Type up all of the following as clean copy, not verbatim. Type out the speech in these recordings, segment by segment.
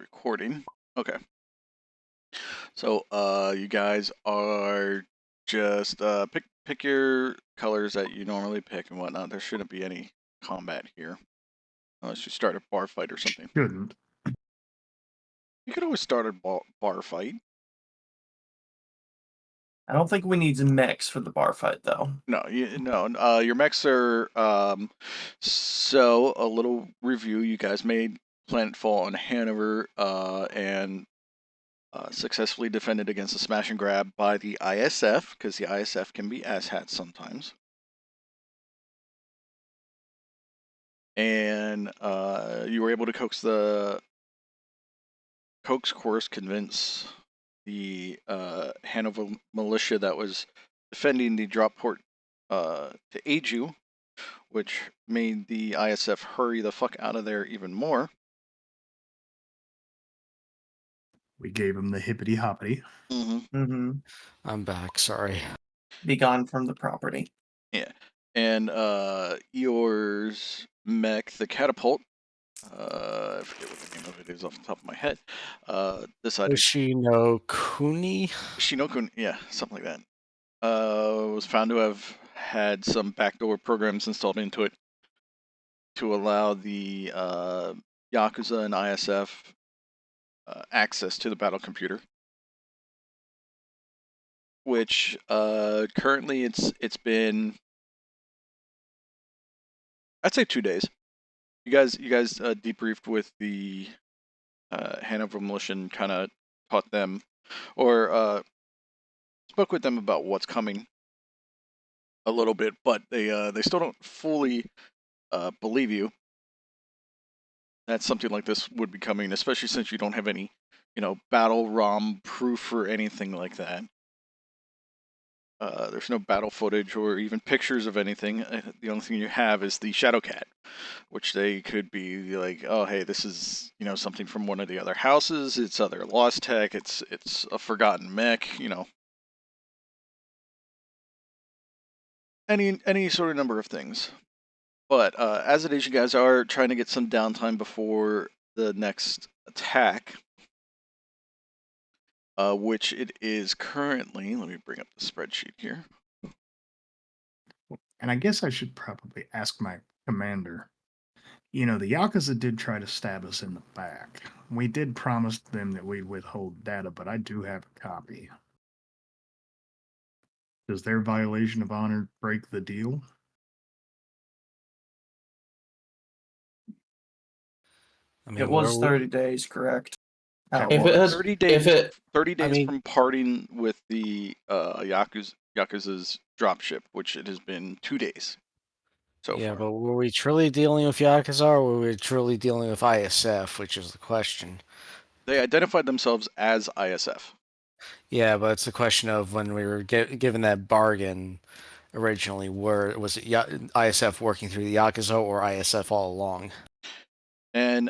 recording. Okay. So, you guys are just pick your colors that you normally pick and whatnot. There shouldn't be any combat here, unless you start a bar fight or something. Shouldn't. You could always start a bar fight. I don't think we need to mix for the bar fight, though. No, your mechs are so a little review. You guys made planetfall on Hanover and successfully defended against a smash and grab by the ISF, because the ISF can be asshats sometimes. And you were able to convince the Hanover Militia that was defending the drop port to aid you, which made the ISF hurry the fuck out of there even more. We gave him the hippity hoppity. I'm back, sorry. Be gone from the property. Yeah. And Eeyore's mech, the Catapult, I forget what the name of it is off the top of my head, decided... Shinokuni, yeah, something like that. Was found to have had some backdoor programs installed into it to allow the Yakuza and ISF access to the battle computer. Which currently it's been, I'd say 2 days. You guys debriefed with the Hanover Militia and kind of taught them, or spoke with them about what's coming a little bit, but they still don't fully believe you that something like this would be coming, especially since you don't have any, battle ROM proof or anything like that. There's no battle footage or even pictures of anything. The only thing you have is the Shadow Cat, which they could be like, oh, hey, this is, something from one of the other houses. It's other lost tech. It's a forgotten mech. Any sort of number of things. But as it is, you guys are trying to get some downtime before the next attack. Which it is currently. Let me bring up the spreadsheet here. And I guess I should probably ask my commander. The Yakuza did try to stab us in the back. We did promise them that we'd withhold data, but I do have a copy. Does their violation of honor break the deal? It was 30 days, correct? If it has, 30 days, 30 days I mean, from parting with the Yakuza's dropship, which it has been 2 days so yeah, far. but were we truly dealing with Yakuza, or were we truly dealing with ISF, which is the question? They identified themselves as ISF. Yeah, but it's the question of when we were given that bargain originally, was it ISF working through the Yakuza or ISF all along? And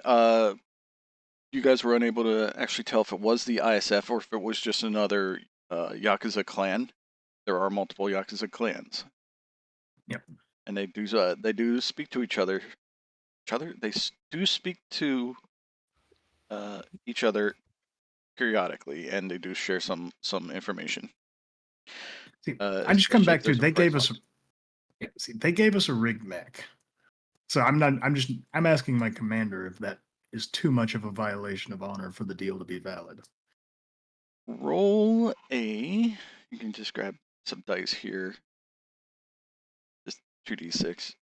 you guys were unable to actually tell if it was the ISF or if it was just another Yakuza clan. There are multiple Yakuza clans. Yep. And they do speak to each other. They do speak to each other periodically, and they do share some information. See, I just come back to they gave us a rig mech. So I'm asking my commander if that is too much of a violation of honor for the deal to be valid. Roll a. You can just grab some dice here. Just 2d6.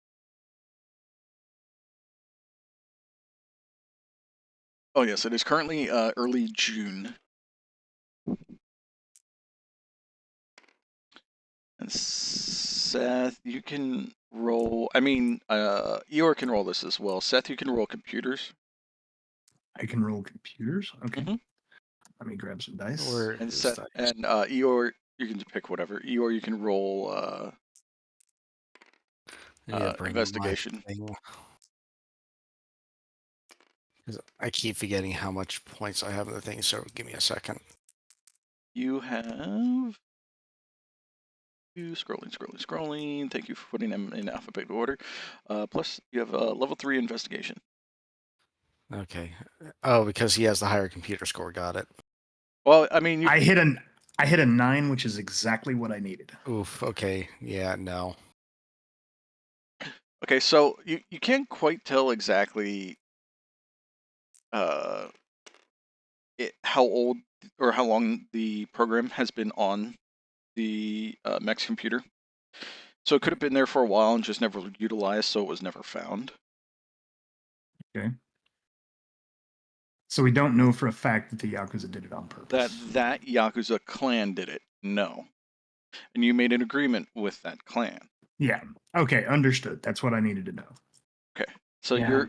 Oh yes, it is currently early June. And Seth, you can roll. I mean, Eeyore can roll this as well. Seth, you can roll computers. I can roll computers. Okay. Mm-hmm. Let me grab some dice. And Seth and Eeyore, you can pick whatever. Eeyore, you can roll investigation. I keep forgetting how much points I have in the thing, so give me a second. You have. Scrolling. Thank you for putting them in alphabetical order. Plus, you have a level 3 investigation. Okay. Oh, because he has the higher computer score. Got it. Well, I mean, I hit a 9, which is exactly what I needed. Oof. Okay. Yeah. No. okay, so you can't quite tell exactly how old or how long the program has been on the mech's computer. So it could have been there for a while and just never utilized, so it was never found. Okay. So we don't know for a fact that the Yakuza did it on purpose. That Yakuza clan did it. No. And you made an agreement with that clan. Yeah. Okay, understood. That's what I needed to know. Okay. So Yeah.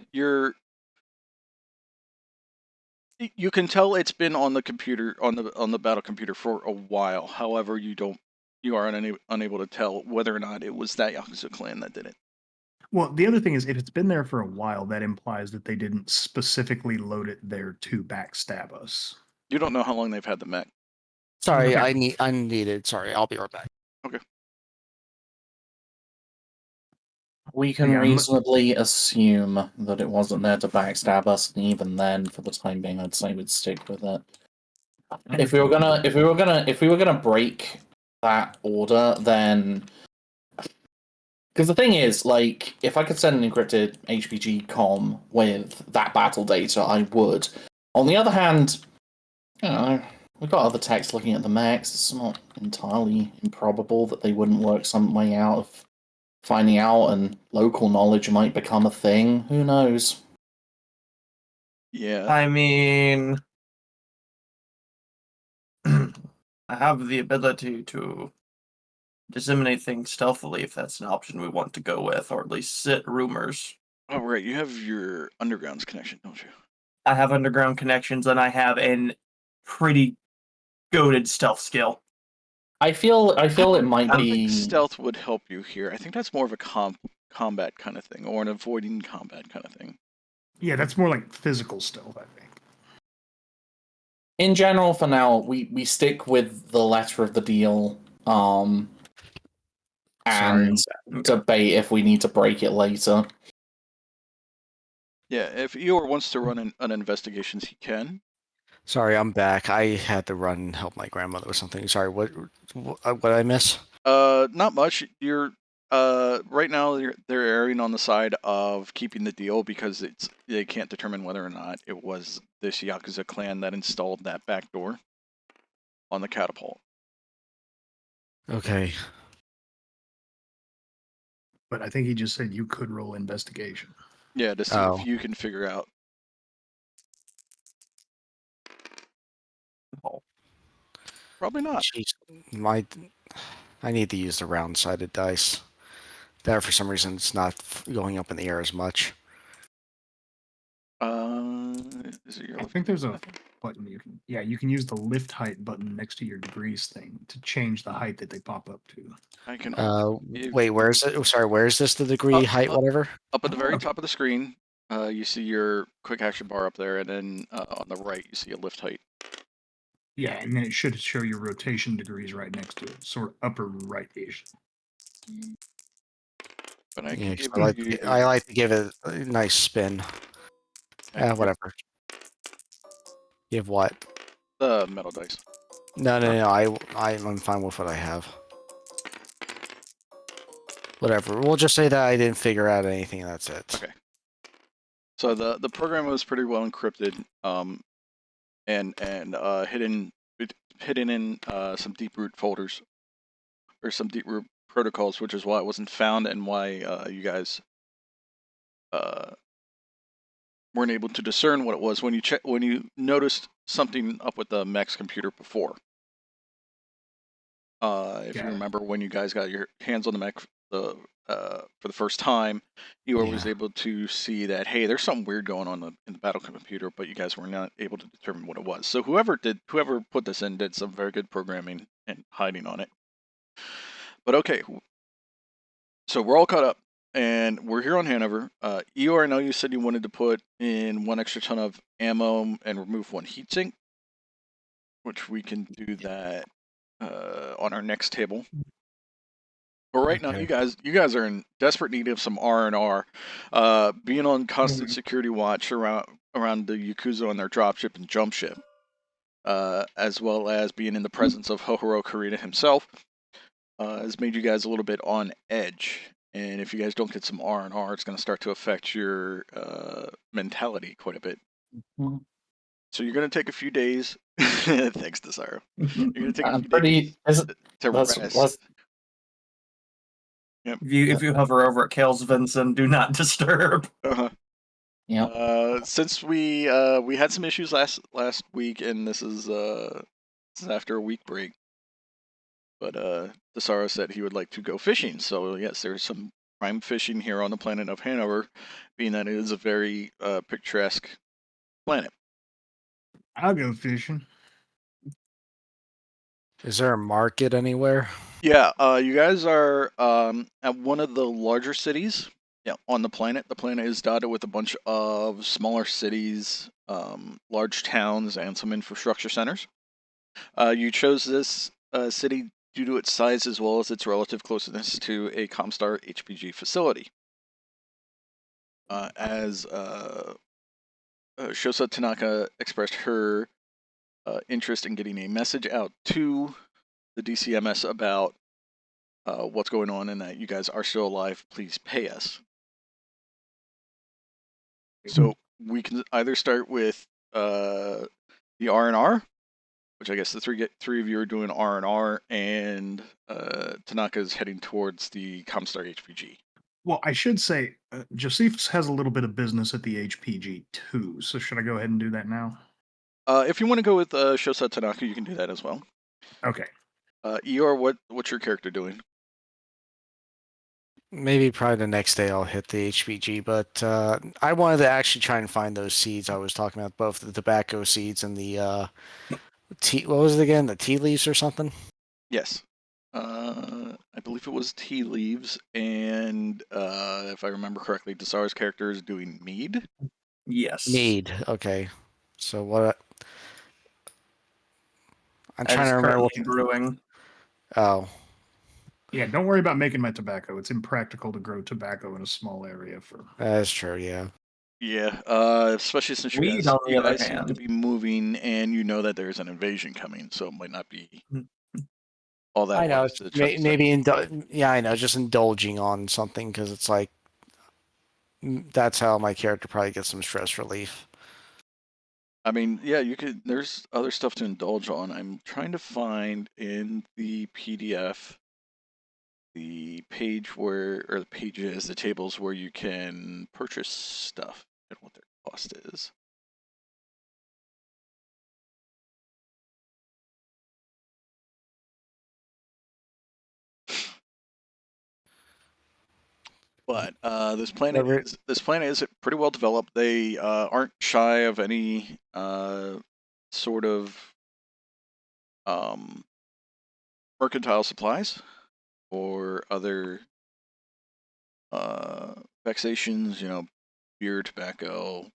you can tell it's been on the computer on the battle computer for a while. However, you are unable to tell whether or not it was that Yakuza clan that did it. Well, the other thing is, if it's been there for a while, that implies that they didn't specifically load it there to backstab us. You don't know how long they've had the mech. Sorry. Okay. I needed. Sorry. I'll be right back. Okay. We can Yeah, reasonably assume that it wasn't there to backstab us, and even then, for the time being, I'd say we'd stick with it. If we were gonna break that order, then because the thing is, like, if I could send an encrypted HPG comm with that battle data, I would. On the other hand, you know, we've got other techs looking at the mechs. It's not entirely improbable that they wouldn't work some way out of finding out, and local knowledge might become a thing. Who knows? Yeah. I mean, I have the ability to disseminate things stealthily if that's an option we want to go with, or at least sit rumors. Oh, right. You have your undergrounds connection, don't you? I have underground connections, and I have an pretty goated stealth skill. I feel it might I don't be think stealth would help you here. I think that's more of a combat kind of thing, or an avoiding combat kind of thing. Yeah, that's more like physical stealth, I think. in general. For now, we stick with the letter of the deal. And debate if we need to break it later. Yeah, if Eeyore wants to run an investigation, he can. Sorry, I'm back. I had to run and help my grandmother with something. Sorry, what did I miss? Not much. You're right now they're erring on the side of keeping the deal because they can't determine whether or not it was this Yakuza clan that installed that back door on the catapult. Okay. But I think he just said you could roll investigation. Yeah, to see if you can figure out. Oh. Probably not. Jeez, I need to use the round-sided dice. That for some reason it's not going up in the air as much. Is it your? I think there's a button you can use the lift height button next to your degrees thing to change the height that they pop up to. I can. Wait, where is it? Oh, sorry, where is this? The degree height, whatever. Up at the very top of the screen, you see your quick action bar up there, and then on the right you see a lift height. Yeah, and then it should show your rotation degrees right next to it, sort of upper right-ish. But I like to give it a nice spin. Whatever. Give what? The metal dice. No. I'm fine with what I have. Whatever. We'll just say that I didn't figure out anything. And that's it. Okay. So the program was pretty well encrypted, and hidden in some deep root folders or some deep root protocols, which is why it wasn't found and why you guys weren't able to discern what it was when you noticed something up with the mech's computer before. If you remember when you guys got your hands on the mech for the first time, Eeyore was able to see that, hey, there's something weird going on in the battle computer, but you guys were not able to determine what it was. So whoever put this in did some very good programming and hiding on it. But okay, so we're all caught up, and we're here on Hanover. Eeyore, I know you said you wanted to put in 1 extra ton of ammo and remove 1 heatsink, which we can do that on our next table. But right now, you guys are in desperate need of some R&R. Being on constant security watch around around the Yakuza on their dropship and jump ship, as well as being in the presence of Hohoro Karina himself, has made you guys a little bit on edge. And if you guys don't get some R&R, it's going to start to affect your mentality quite a bit. Mm-hmm. So you're going to take a few days. Thanks, Dusaro. You're going to take a few days to rest. Yep. If you hover over at Kale's Svensonn, do not disturb. Yeah. Since we had some issues last week, and this is after a week break. But Dusaro said he would like to go fishing. So yes, there's some prime fishing here on the planet of Hanover, being that it is a very picturesque planet. I'll go fishing. Is there a market anywhere? Yeah, you guys are at one of the larger cities. Yeah, on the planet. The planet is dotted with a bunch of smaller cities, large towns, and some infrastructure centers. You chose this city due to its size as well as its relative closeness to a Comstar HPG facility. As Shosa Tanaka expressed her interest in getting a message out to the DCMS about what's going on and that you guys are still alive, please pay us. So we can either start with the R&R, which I guess the three of you are doing R&R, and Tanaka is heading towards the Comstar HPG. Well, I should say, Josephus has a little bit of business at the HPG too, so should I go ahead and do that now? If you want to go with Shosa Tanaka, you can do that as well. Okay. Eeyore, what's your character doing? Maybe probably the next day I'll hit the HPG, but I wanted to actually try and find those seeds I was talking about, both the tobacco seeds and the tea. What was it again? The tea leaves or something? Yes. I believe it was tea leaves, and if I remember correctly, Dusaro's character is doing mead. Yes. Mead. Okay. So what? I'm trying to remember what brewing. Oh. Yeah, don't worry about making my tobacco. It's impractical to grow tobacco in a small area for. That's true. Yeah. Yeah. Especially since you guys seem to be moving, and you know that there's an invasion coming, so it might not be all that. I know. Maybe yeah, I know. Just indulging on something because it's like that's how my character probably gets some stress relief. I mean, yeah, you could. There's other stuff to indulge on. I'm trying to find in the PDF the page or the pages, the tables where you can purchase stuff and what their cost is. But this planet is pretty well developed. They aren't shy of any sort of mercantile supplies or other vexations. You know, beer, tobacco.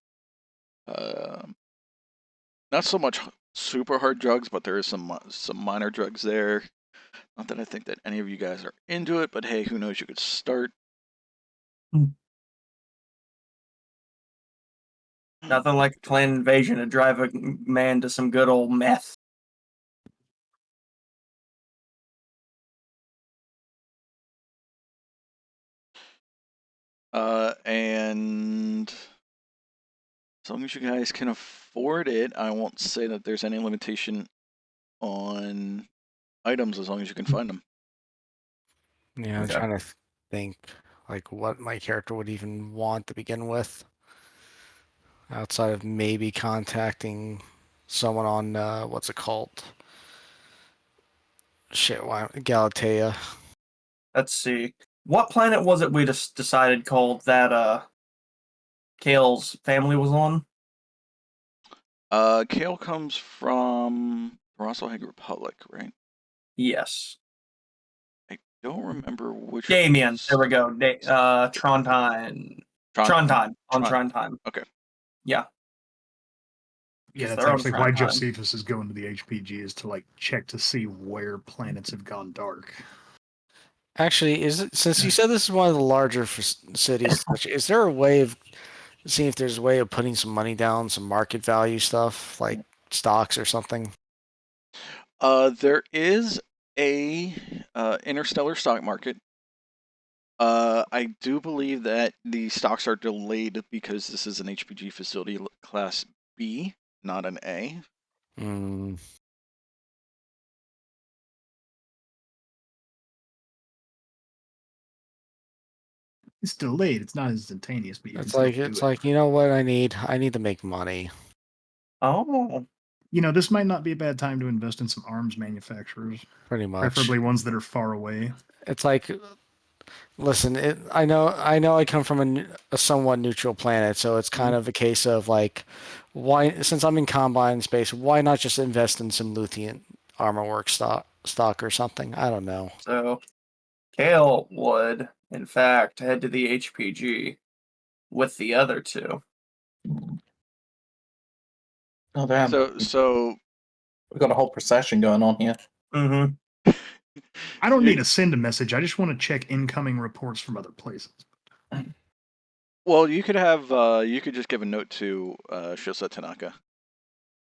Not so much super hard drugs, but there is some minor drugs there. Not that I think that any of you guys are into it, but hey, who knows? You could start. Nothing like a planned invasion to drive a man to some good old meth. And as long as you guys can afford it, I won't say that there's any limitation on items as long as you can find them. Yeah, I'm trying to think like what my character would even want to begin with. Outside of maybe contacting someone on what's it called? Shit, Galatea. Let's see. What planet was it we just decided called that Kale's family was on? Kale comes from Rosalhag Republic, right? Yes. I don't remember which. Damien. There we go. Trondheim. Trondheim. On Trondheim. Okay. Yeah. Yeah, that's actually why Josephus is going to the HPG, is to like check to see where planets have gone dark. Actually, since you said this is one of the larger cities, is there a way of seeing if there's a way of putting some money down, some market value stuff like stocks or something. There is a interstellar stock market. I do believe that the stocks are delayed because this is an HPG facility class B, not an A. Mm, It's delayed. It's not instantaneous, but you can it's still like do it's it. like, you know what I need? I need to make money. Oh, You know, this might not be a bad time to invest in some arms manufacturers, Pretty much. preferably ones that are far away. It's like, listen, I know I come from a somewhat neutral planet, so it's kind of a case of like, why, since I'm in Combine space, why not just invest in some Luthien armor work stock or something? I don't know. so Kale would, in fact, head to the HPG with the other two. Oh damn! So We've got a whole procession going on here. Mm-hmm. I don't need to send a message. I just want to check incoming reports from other places. Well, you could have you could just give a note to Shosa Tanaka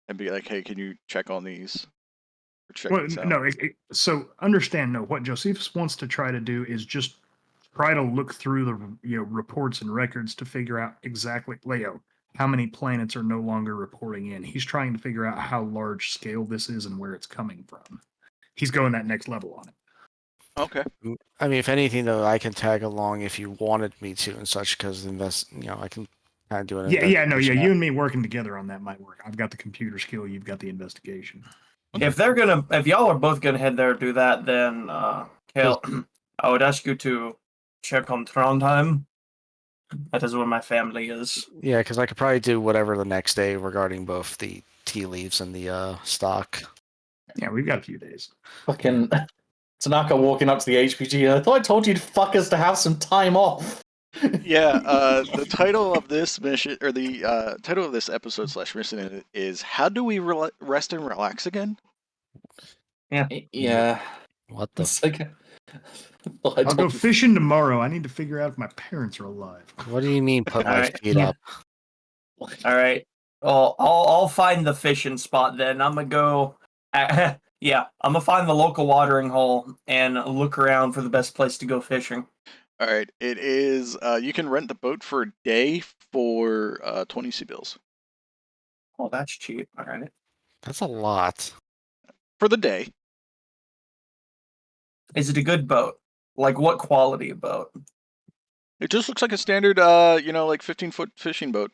and be like, "Hey, can you check on these or check Well, this out?" no. So understand, no. What Josephus wants to try to do is just try to look through the reports and records to figure out exactly how many planets are no longer reporting in. He's trying to figure out how large scale this is and where it's coming from. He's going that next level on it. Okay. I mean, if anything, though, I can tag along if you wanted me to and such, because I can kind of do an investigation. You and me working together on that might work. I've got the computer skill, you've got the investigation. If y'all are both gonna head there to do that, then Kale, I would ask you to check on Trondheim. That is where my family is. Yeah, because I could probably do whatever the next day regarding both the tea leaves and the stock. Yeah, we've got a few days. Fucking Tanaka walking up to the HPG. I thought I told you fuckers to have some time off. Yeah, the title of this mission, or the title of this episode / mission is "How do we rest and relax again?" Yeah. What the? It's like, I'll go fishing tomorrow. I need to figure out if my parents are alive. What do you mean put my Alright. feet up? All right. Well, I'll find the fishing spot then. I'm gonna go. Yeah, I'm gonna find the local watering hole and look around for the best place to go fishing. All right, it is. You can rent the boat for a day for 20 C-bills Oh, that's cheap. All right. That's a lot. for the day. Is it a good boat? Like what quality of boat? It just looks like a standard, like 15-foot fishing boat.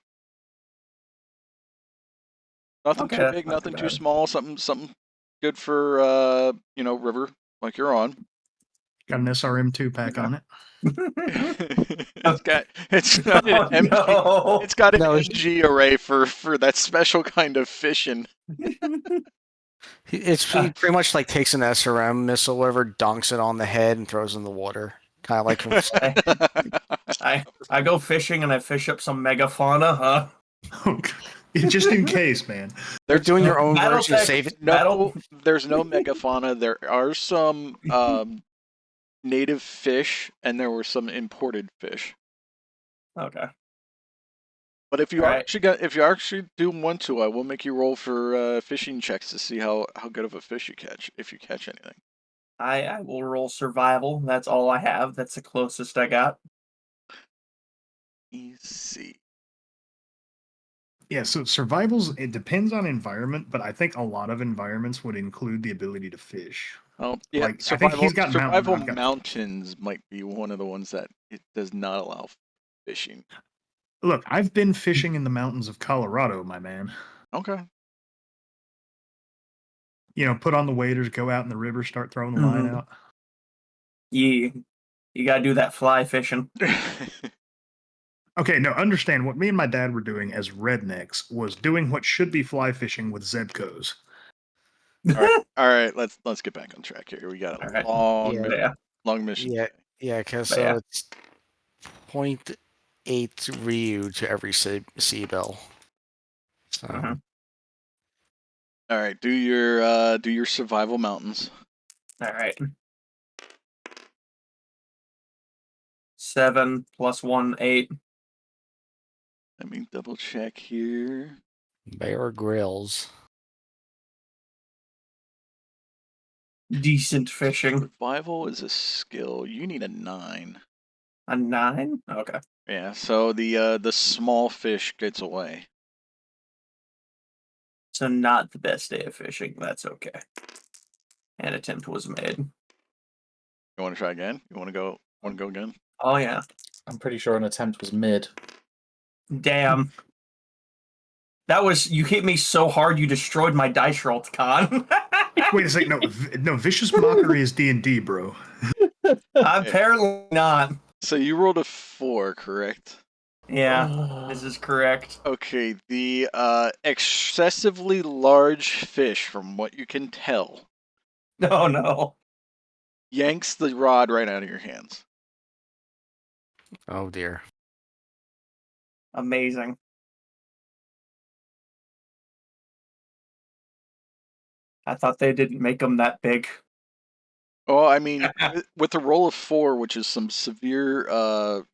Nothing Okay, too that's big, not nothing too too bad. small. Something good for river like you're on. Got an SRM2 pack on it. It's got an Oh, MG. no. It's got an No, MG array for that special kind of fishing. He pretty much like takes an SRM missile, whatever, dunks it on the head and throws it in the water. Kind of like from I go fishing and I fish up some megafauna, huh? Just in case, man. They're doing your own version of Battletech- Save It. No, there's no megafauna. There are some native fish, and there were some imported fish. Okay. But if you All right. if you actually do want to, I will make you roll for fishing checks to see how good of a fish you catch, if you catch anything. I will roll survival. That's all I have. That's the closest I got. Easy. Yeah, so it depends on environment, but I think a lot of environments would include the ability to fish. Oh, yeah. Like, Survival, I think he's got survival mountain, I've got mountains might be one of the ones that it does not allow fishing. Look, I've been fishing in the mountains of Colorado, my man. Okay. Put on the waders, go out in the river, start throwing the line out. Yeah. You gotta do that fly fishing. Okay, no, understand what me and my dad were doing as rednecks was doing what should be fly fishing with Zebcos. All right. Let's get back on track here. We got a long mission. Yeah, because it's 0.8 Ryu to every C-bill. So. All right, do your survival mountains. All right. 7 + 1 8. Let me double check here. Bear Grylls. Decent fishing. Survival is a skill. You need a 9. A 9? Okay. Yeah, so the small fish gets away. So not the best day of fishing. That's okay. An attempt was made. You want to try again? You want to go? Want to go again? Oh yeah. I'm pretty sure an attempt was mid. Damn. That was, you hit me so hard you destroyed my dice roll, Takan. Wait a second, no, Vicious Mockery is D&D, bro. Apparently not. So you rolled a 4, correct? Yeah, this is correct. Okay, the excessively large fish, from what you can tell, Oh no. yanks the rod right out of your hands. Oh dear. Amazing. I thought they didn't make them that big. Oh, I mean, with a roll of 4, which is some severe,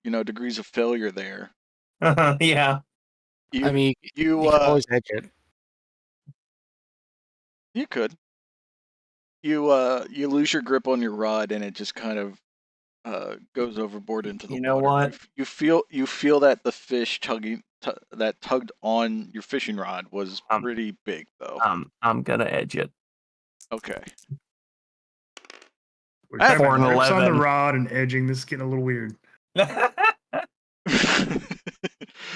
degrees of failure there. Yeah. You, I mean, you can always edge it. You could. You lose your grip on your rod, and it just kind of goes overboard into the You know water. what? You feel that the fish that tugged on your fishing rod was pretty big, though. I'm gonna edge it. Okay. We're talking Four about and grips on the 11. rod and edging. This is getting a little weird.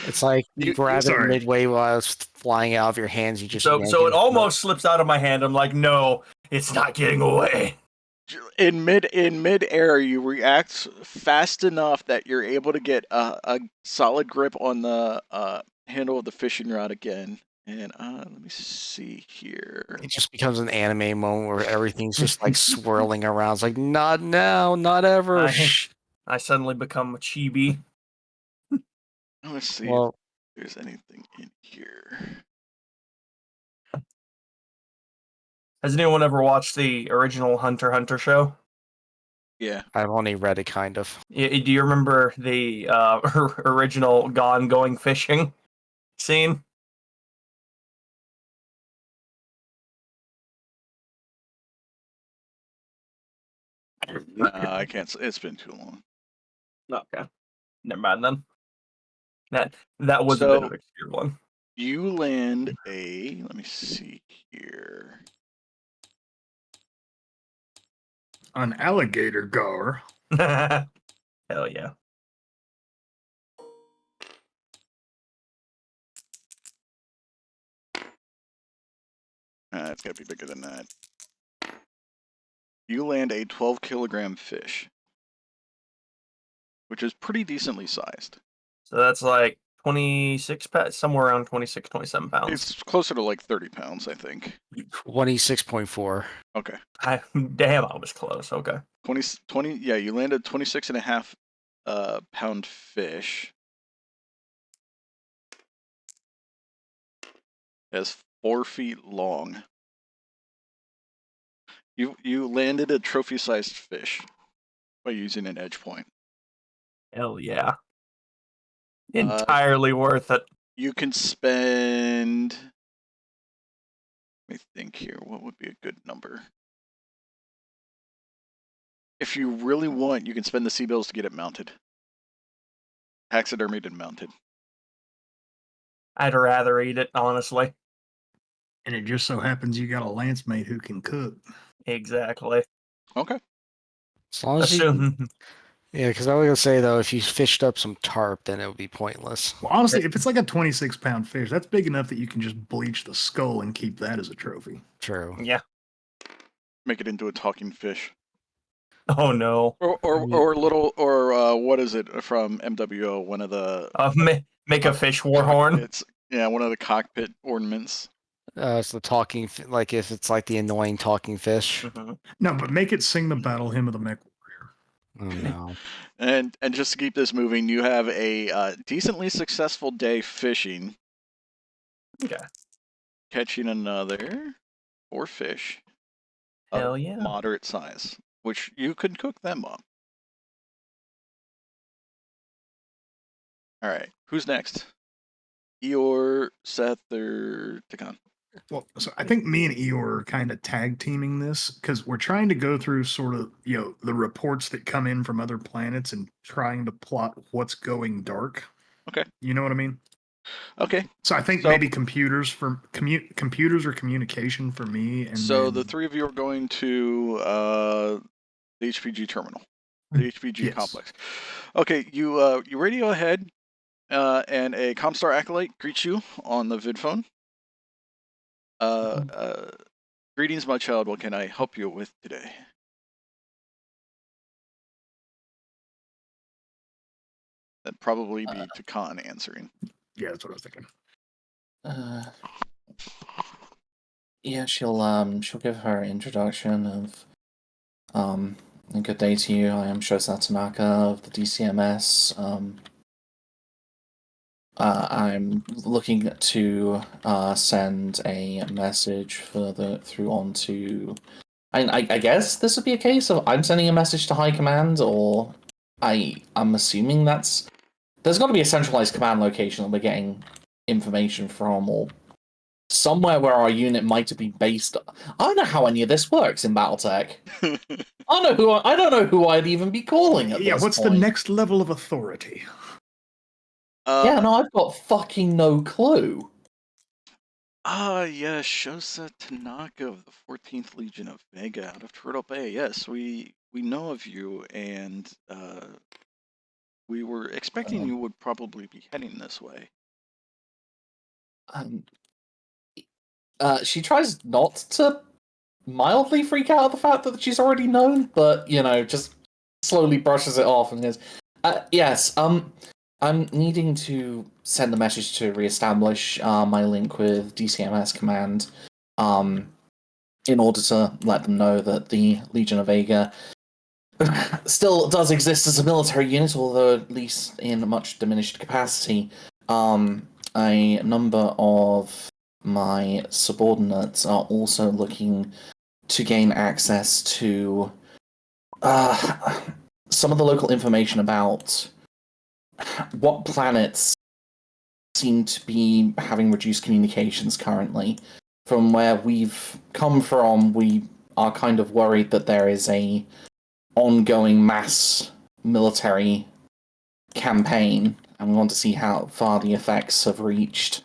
It's like you grab it sorry. midway while it's flying out of your hands. You just so yank it almost slips out of my hand. I'm like, no, it's not getting away. In mid-air, you react fast enough that you're able to get a solid grip on the handle of the fishing rod again. And let me see here. It just becomes an anime moment where everything's just like swirling around. It's like, not now, not ever. I suddenly become a chibi. Let's see Well, if there's anything in here. Has anyone ever watched the original Hunter x Hunter show? Yeah. I've only read it kind of. Do you remember the original Gon going fishing scene? I can't. It's been too long. Okay, never mind then. That was a bit of an obscure one. You land a. Let me see here. An alligator gar. Hell yeah. It's got to be bigger than that. You land a 12-kilogram fish, which is pretty decently sized. So that's like 26 pounds, somewhere around 26, 27 pounds. It's closer to like 30 pounds, I think. 26.4. Okay. Damn, I was close. Okay. 20, yeah, you landed 26.5 pound fish. It's 4 feet long. You landed a trophy-sized fish by using an edge point. Hell yeah. Entirely worth it. You can spend. Let me think here. What would be a good number? If you really want, you can spend the sea bills to get it mounted. Taxidermied and mounted. I'd rather eat it, honestly. And it just so happens you got a lance mate who can cook. Exactly. Okay. As long as yeah, because I was going to say, though, if you fished up some tarp, then it would be pointless. Well, honestly, if it's like a 26-pound fish, that's big enough that you can just bleach the skull and keep that as a trophy. True. Yeah. Make it into a talking fish. Oh no. Or little, what is it from MWO? One of the make a fish war horn. Yeah, one of the cockpit ornaments. It's the talking, like if it's like the annoying talking fish. Mm-hmm. No, but make it sing the battle hymn of the mech warrior. Oh no. And just to keep this moving, you have a decently successful day fishing. Okay. Catching another 4 fish. Hell yeah. Moderate size, which you could cook them up. All right, who's next? Eeyore, Seth, or Takan? Well, so I think me and Eeyore are kind of tag teaming this because we're trying to go through sort of, the reports that come in from other planets and trying to plot what's going dark. Okay. You know what I mean? Okay. So I think maybe computers or communication for me, and so then, the three of you are going to the HPG terminal, the HPG complex. Okay, you radio ahead, and a Comstar acolyte greets you on the vid phone. Greetings, my child. What can I help you with today? That'd probably be Takan answering. Yeah, that's what I was thinking. Yeah, she'll give her introduction of a good day to you. I am Shosa Tanaka of the DCMS. I'm looking to send a message through onto. I guess this would be a case of I'm sending a message to High Command, or I'm assuming there's got to be a centralized command location that we're getting information from, or somewhere where our unit might be based. I don't know how any of this works in BattleTech. I don't know who I'd even be calling at this what's point. the next level of authority? Yeah, no, I've got fucking no clue. Yes, Shosa Tanaka of the 14th Legion of Vega out of Turtle Bay. Yes, we know of you, and we were expecting you would probably be heading this way. She tries not to mildly freak out at the fact that she's already known, but, just slowly brushes it off and goes, yes, I'm needing to send a message to reestablish my link with DCMS Command, in order to let them know that the Legion of Vega still does exist as a military unit, although at least in a much diminished capacity. A number of my subordinates are also looking to gain access to some of the local information about what planets seem to be having reduced communications currently. From where we've come from, we are kind of worried that there is a ongoing mass military campaign, and we want to see how far the effects have reached.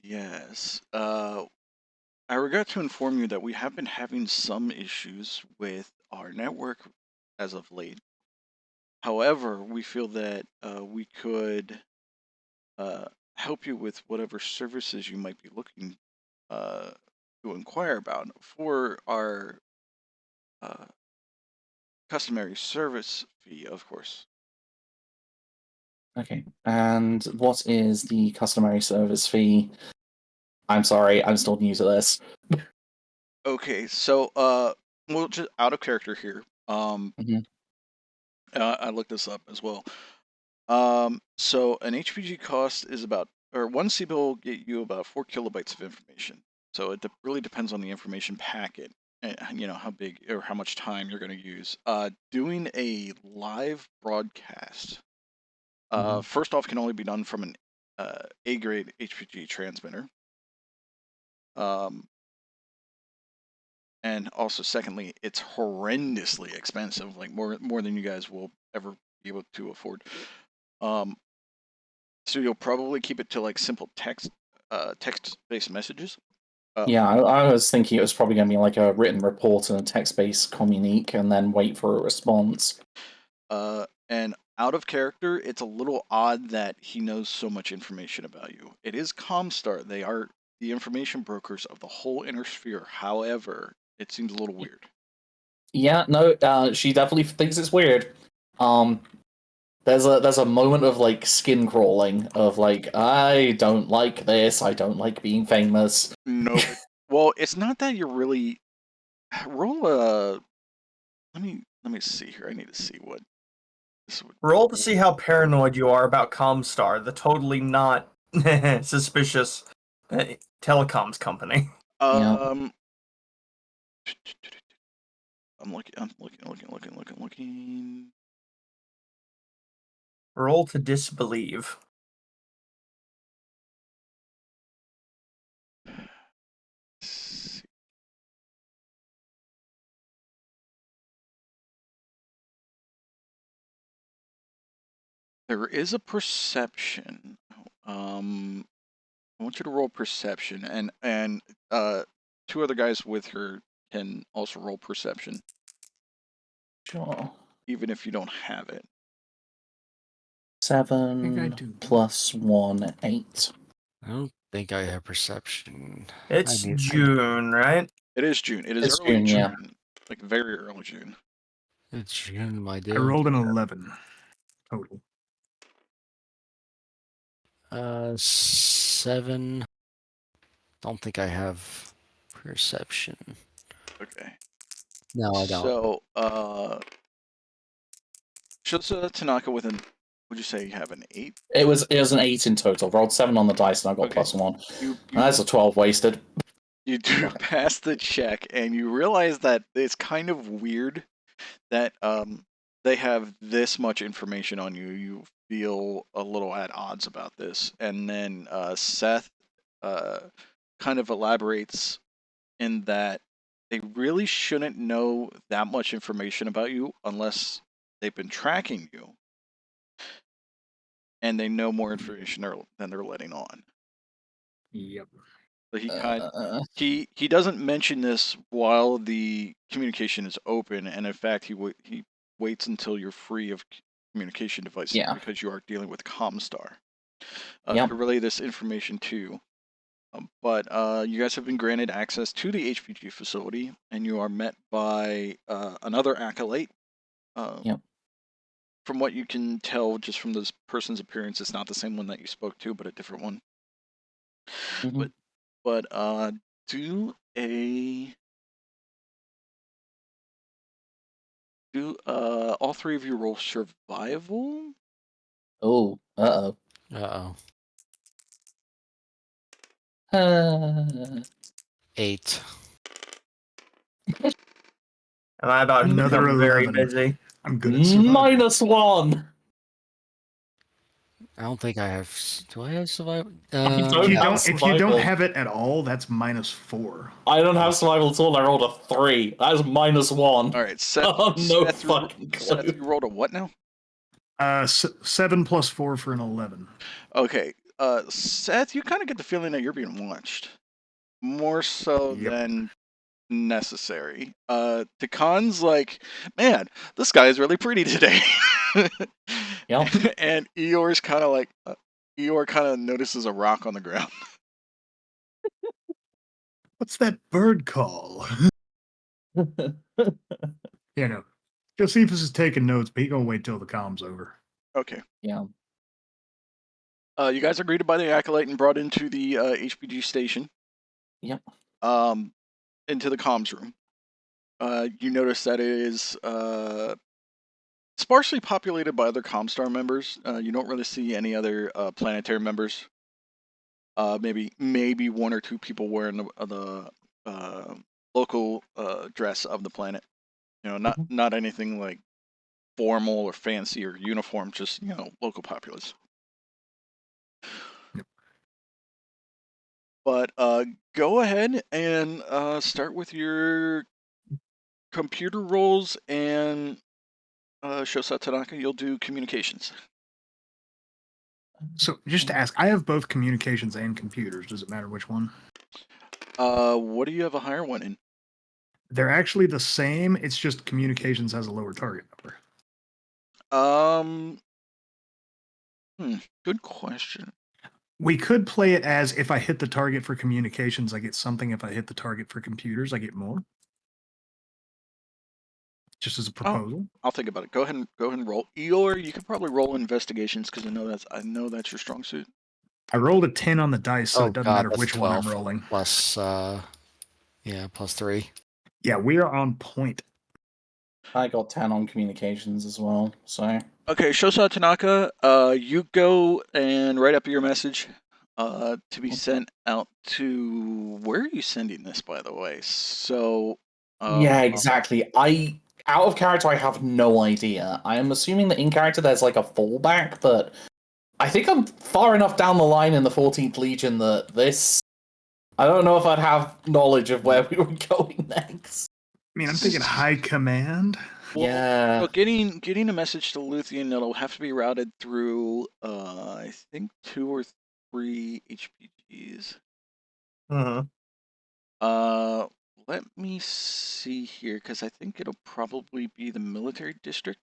Yes. I regret to inform you that we have been having some issues with our network as of late. However, we feel that we could help you with whatever services you might be looking to inquire about for our customary service fee, of course. Okay, and what is the customary service fee? I'm sorry, I'm still new to this. Okay, so well, just out of character here. I looked this up as well. So an HPG cost is one CB will get you about 4 kilobytes of information. So it really depends on the information packet, and how big or how much time you're going to use. Doing a live broadcast, first off, can only be done from an A grade HPG transmitter. And also, secondly, it's horrendously expensive, like more than you guys will ever be able to afford. So you'll probably keep it to like simple text-based messages. Yeah, I was thinking it was probably going to be like a written report and a text-based communique, and then wait for a response. And out of character, it's a little odd that he knows so much information about you. It is Comstar; they are the information brokers of the whole inner sphere. However, it seems a little weird. Yeah, no, she definitely thinks it's weird. There's a moment of like skin crawling of like, I don't like this. I don't like being famous. No, well, it's not that you're really roll a. Let me see here. I need to see what this would. Roll to see how paranoid you are about Comstar, the totally not suspicious telecoms company. Yeah. I'm looking. Roll to disbelieve. There is a perception. I want you to roll perception, and two other guys with her can also roll perception, Sure. even if you don't have it. 7 plus 1, 8. I don't think I have perception. It's June, right? It is June. It's early June, yeah. Like very early June. It's June, my dude. I rolled an 11 total. 7. Don't think I have perception. Okay. No, I don't. So, Tanaka with an, would you say you have an 8? It was an 8 in total. Rolled 7 on the dice and I got plus 1. That's a 12 wasted. You do pass the check, and you realize that it's kind of weird that they have this much information on you. You feel a little at odds about this, and then Seth kind of elaborates in that they really shouldn't know that much information about you unless they've been tracking you, and they know more information than they're letting on. Yep. But he doesn't mention this while the communication is open, and in fact he waits until you're free of communication devices because you are dealing with Comstar to relay this information to you. But you guys have been granted access to the HPG facility, and you are met by another acolyte. From what you can tell, just from this person's appearance, it's not the same one that you spoke to, but a different one. Mm-hmm. But do all three of you roll survival? Oh, Uh-oh. 8. Am I about to Another become very 11. busy? I'm good at survival. -1. I don't think I have. Do I have survival? If you don't have it at all, that's -4. I don't have survival at all. I rolled a 3. That's -1. All right, Seth. Seth, you rolled a what now? 7 plus 4 for an 11. Okay, Seth, you kind of get the feeling that you're being watched, more so than necessary. Takan's like, man, this guy is really pretty today. Yep. And Eeyore's kind of like, Eeyore kind of notices a rock on the ground. What's that bird call? No. Josephus is taking notes, but he's gonna wait till the comm's over. Okay. Yeah. You guys are greeted by the acolyte and brought into the HPG station. Yep. Into the comms room. You notice that it is sparsely populated by other Comstar members. You don't really see any other planetary members. Maybe one or two people wearing the local dress of the planet. Not anything like formal or fancy or uniform. Just local populace. Yep. But go ahead and start with your computer rolls, and Shosat Tanaka, you'll do communications. So, just to ask, I have both communications and computers. Does it matter which one? What do you have a higher one in? They're actually the same. It's just communications has a lower target number. Good question. We could play it as if I hit the target for communications, I get something. If I hit the target for computers, I get more. Just as a proposal. I'll think about it. Go ahead and roll. Eeyore, you could probably roll investigations because I know that's your strong suit. I rolled a 10 on the dice, so it doesn't matter which 12 one I'm rolling. Plus, plus 3. Yeah, we are on point. I got 10 on communications as well, so. Okay, Shosat Tanaka, you go and write up your message to be sent out to... Where are you sending this, by the way? So, Yeah, exactly. Out of character, I have no idea. I am assuming that in character there's like a fallback, but I think I'm far enough down the line in the 14th Legion that this... I don't know if I'd have knowledge of where we were going next. I mean, I'm thinking high command. Well, Yeah. so getting a message to Luthien, it'll have to be routed through, I think 2 or 3 HPGs. Let me see here, because I think it'll probably be the military district.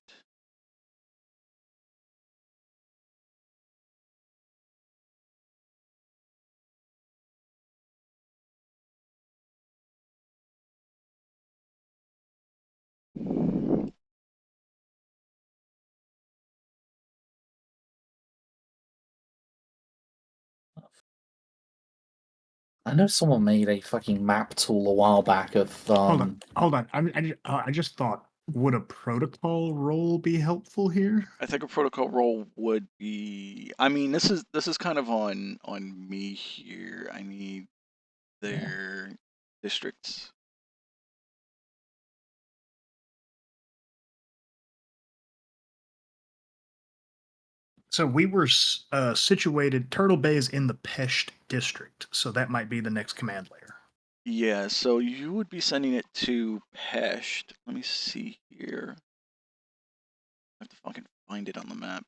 I know someone made a fucking map tool a while back of... Hold on. I just thought, would a protocol role be helpful here? I think a protocol role would be. I mean, this is kind of on me here. I need their districts. So we were situated. Turtle Bay is in the Pesht district, so that might be the next command layer. Yeah, so you would be sending it to Pesht. Let me see here. I have to fucking find it on the map.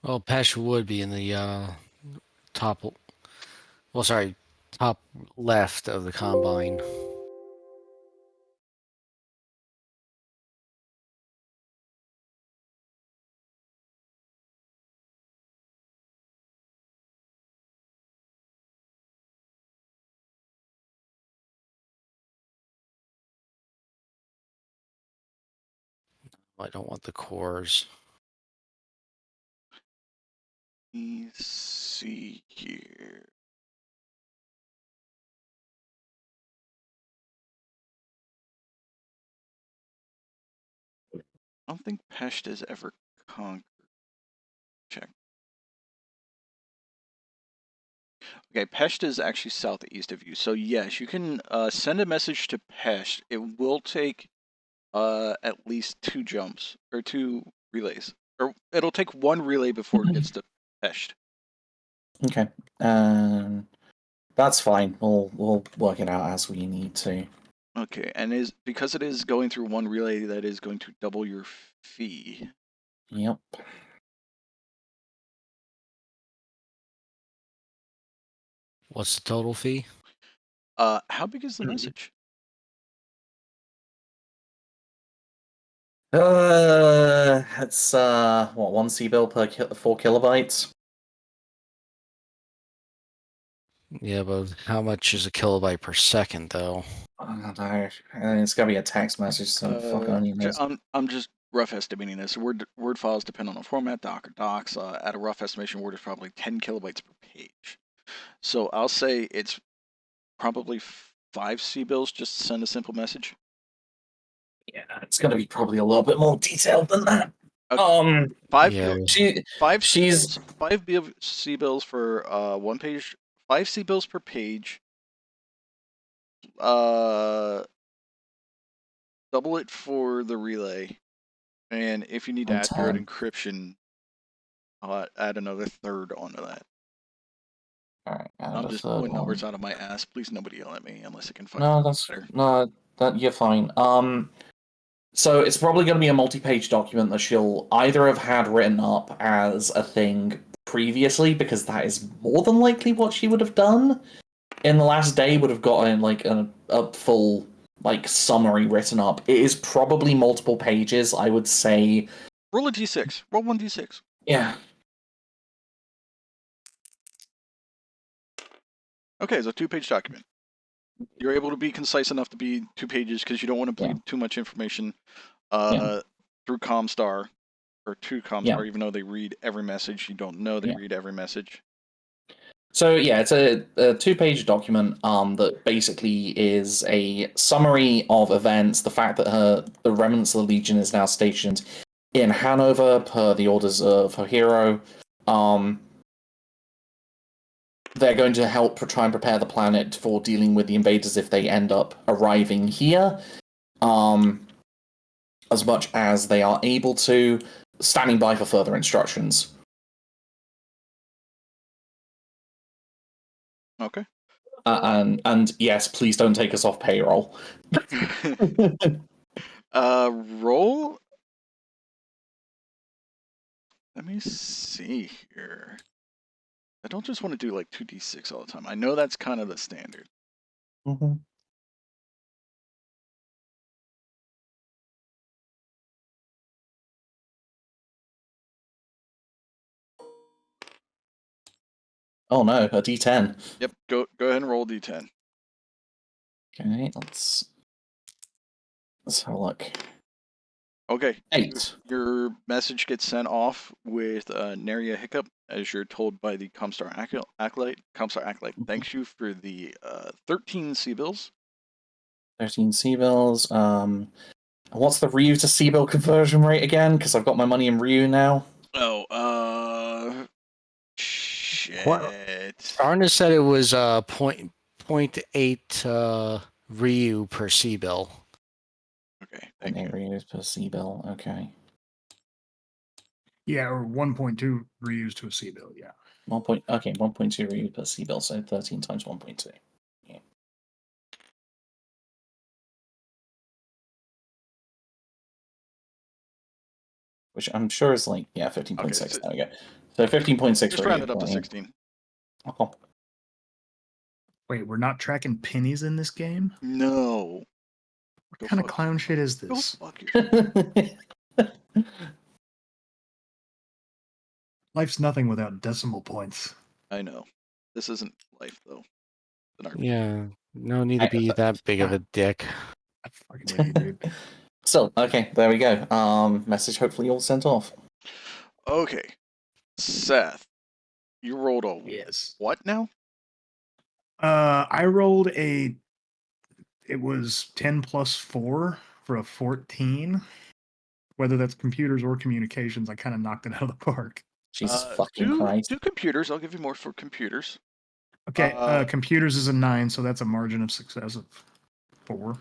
Well, Pesht would be in the top left of the Combine. I don't want the cores. Let me see here. I don't think Pesht is ever conquered. Check. Okay, Pesht is actually southeast of you. So yes, you can send a message to Pesht. It will take at least 2 jumps or 2 relays. Or it'll take 1 relay before it gets to Pesht. Okay. That's fine. We'll work it out as we need to. Okay, and because it is going through 1 relay, that is going to double your fee. Yep. What's the total fee? How big is the message? It's what, 1 C-bill per 4 kilobytes? Yeah, but how much is a kilobyte per second, though? I don't know. It's gotta be a text message, so fuck only knows. I'm just rough estimating this. Word files depend on the format, doc or docs. At a rough estimation, Word is probably 10 kilobytes per page. So I'll say it's probably 5 C-bills just to send a simple message. Yeah, it's gonna be probably a little bit more detailed than that. Okay. 5 C-bills for 1 page. 5 C-bills per page. Double it for the relay, and if you need accurate encryption, I'll add another 1/3 onto that. Alright, I'm just pulling numbers out of my ass. Please, nobody yell at me unless I can find. That you're fine. So it's probably going to be a multi-page document that she'll either have had written up as a thing previously, because that is more than likely what she would have done. In the last day, would have gotten like a full like summary written up. It is probably multiple pages. I would say. Roll a d6. Roll 1d6. Yeah. Okay, it's a 2-page document. You're able to be concise enough to be 2 pages because you don't want to bleed too much information through Comstar or to Comstar, even though they read every message. You don't know they read every message. So yeah, it's a 2-page document that basically is a summary of events, the fact that the remnants of the Legion is now stationed in Hanover per the orders of her hero, they're going to help try and prepare the planet for dealing with the invaders if they end up arriving here, as much as they are able to, standing by for further instructions. Okay. And yes, please don't take us off payroll. Roll. Let me see here. I don't just want to do like 2d6 all the time. I know that's kind of the standard. Mm-hmm. Oh no, a d10. Yep, go ahead and roll d10. Okay, let's have a look. Okay. 8. Your message gets sent off with nary a hiccup, as you're told by the Comstar Acolyte. Comstar Acolyte thanks you for the 13 C-bills. 13 C-bills. What's the Ryu to C-bill conversion rate again? Because I've got my money in Ryu now. Oh, shit. Arna said it was 0.8 Ryu per C-bill. Okay, thank you. Ryus per C-bill, okay. Yeah, or 1.2 reused to a C-bill, yeah. 1.2 Ryu per C-bill, so 13 times 1.2. Yeah. Which I'm sure is like, 15.6. Okay, so there we go. So 15.6 just round it up to 16. Oh. Wait, we're not tracking pennies in this game? No. What kind of clown shit is Go this? fuck yourself. Life's nothing without decimal points. I know. This isn't life, though. Yeah, no need to be that big of a dick. I fucking hate you, dude. So, okay, there we go. Message hopefully all sent off. Okay. Seth, you rolled a Yes. what now? I rolled it was 10 plus 4 for a 14. Whether that's computers or communications, I kind of knocked it out of the park. Jesus fucking Christ. Do computers. I'll give you more for computers. Okay, computers is a 9, so that's a margin of success of 4.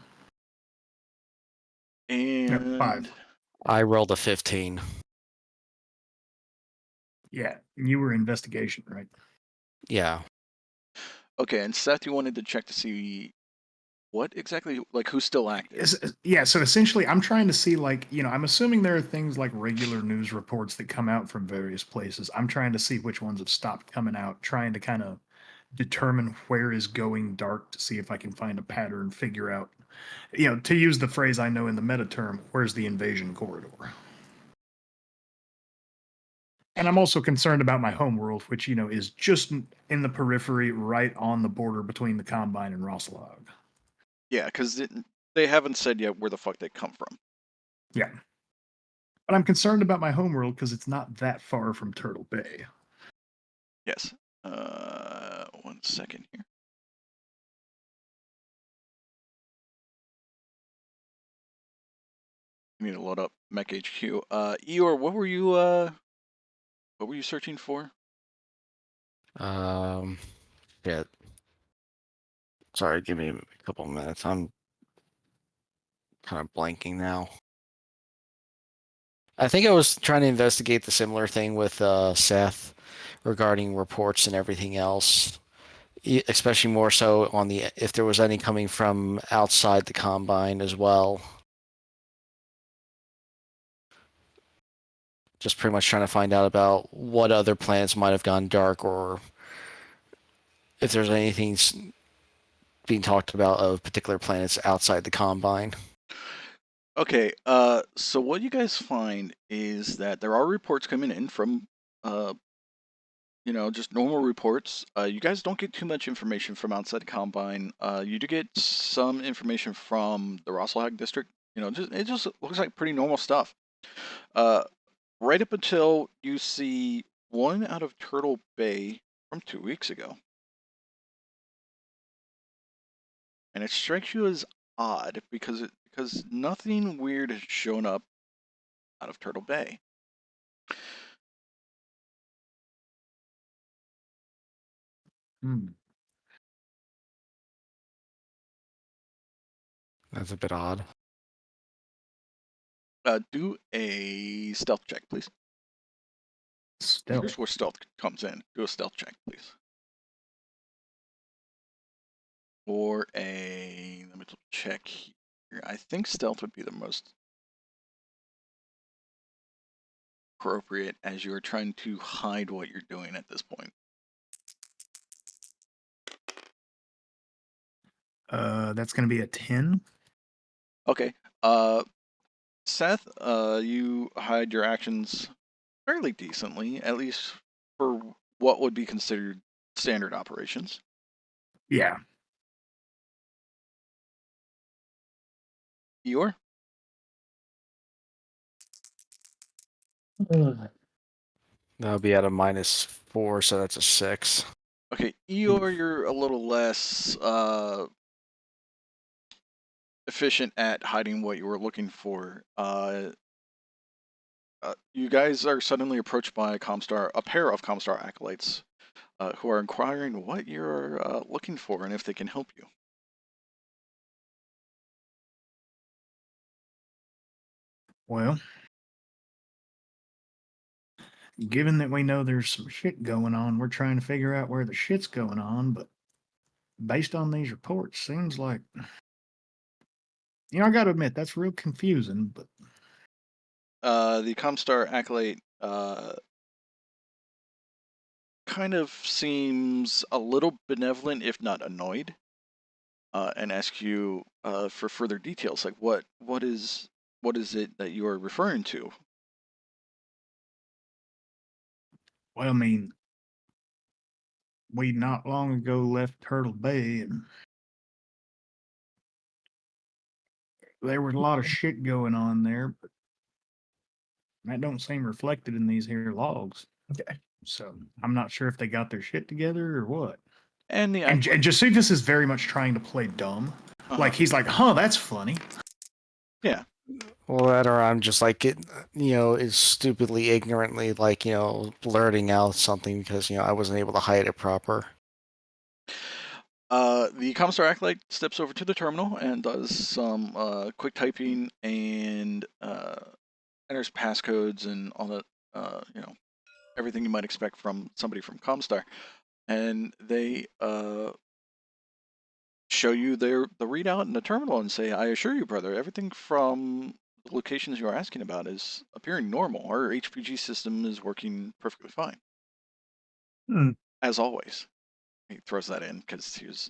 And No, 5. I rolled a 15. Yeah, and you were investigation, right? Yeah. Okay, and Seth, you wanted to check to see what exactly, like who's still active? Yeah, so essentially I'm trying to see, like, I'm assuming there are things like regular news reports that come out from various places. I'm trying to see which ones have stopped coming out, trying to kind of determine where is going dark to see if I can find a pattern, figure out, to use the phrase I know in the meta term, where's the invasion corridor? And I'm also concerned about my home world, which, is just in the periphery, right on the border between the Combine and Rossalog. Yeah, because they haven't said yet where the fuck they come from. Yeah. But I'm concerned about my home world because it's not that far from Turtle Bay. Yes. 1 second here. I need to load up Mech HQ. Eeyore, what were you searching for? Shit. Sorry, give me a couple minutes. I'm kind of blanking now. I think I was trying to investigate the similar thing with Seth regarding reports and everything else, especially more so on if there was any coming from outside the Combine as well. Just pretty much trying to find out about what other planets might have gone dark, or if there's anything being talked about of particular planets outside the Combine. Okay, so what you guys find is that there are reports coming in from, just normal reports. You guys don't get too much information from outside the Combine. You do get some information from the Rossalhag district. It just looks like pretty normal stuff. Right up until you see one out of Turtle Bay from 2 weeks ago. And it strikes you as odd because nothing weird has shown up out of Turtle Bay. That's a bit odd. Do a stealth check, please. Stealth. Here's where stealth comes in. Do a stealth check, please. Or let me check here. I think stealth would be the most appropriate as you're trying to hide what you're doing at this point. That's going to be a 10. Okay. Seth, you hide your actions fairly decently, at least for what would be considered standard operations. Yeah. Eeyore? That'll be at a -4, so that's a 6. Okay, Eeyore, you're a little less efficient at hiding what you were looking for. You guys are suddenly approached by a pair of Comstar acolytes, who are inquiring what you're looking for and if they can help you. Well, given that we know there's some shit going on, we're trying to figure out where the shit's going on, but based on these reports, seems like, I gotta admit, that's real confusing, but... The Comstar acolyte kind of seems a little benevolent, if not annoyed, and asks you for further details, like what is it that you are referring to? Well, I mean, we not long ago left Turtle Bay, and there was a lot of shit going on there, but that don't seem reflected in these here logs. Okay. So I'm not sure if they got their shit together or what. And and Josephus is very much trying to play dumb. Like, he's like, that's funny. Yeah. Well, that or I'm just like, is stupidly, ignorantly, like, blurting out something because, I wasn't able to hide it proper. The Comstar acolyte steps over to the terminal and does some quick typing and enters passcodes and all that, everything you might expect from somebody from Comstar. And they show you the readout in the terminal and say, I assure you, brother, everything from the locations you're asking about is appearing normal. Our HPG system is working perfectly fine. As always. He throws that in because he was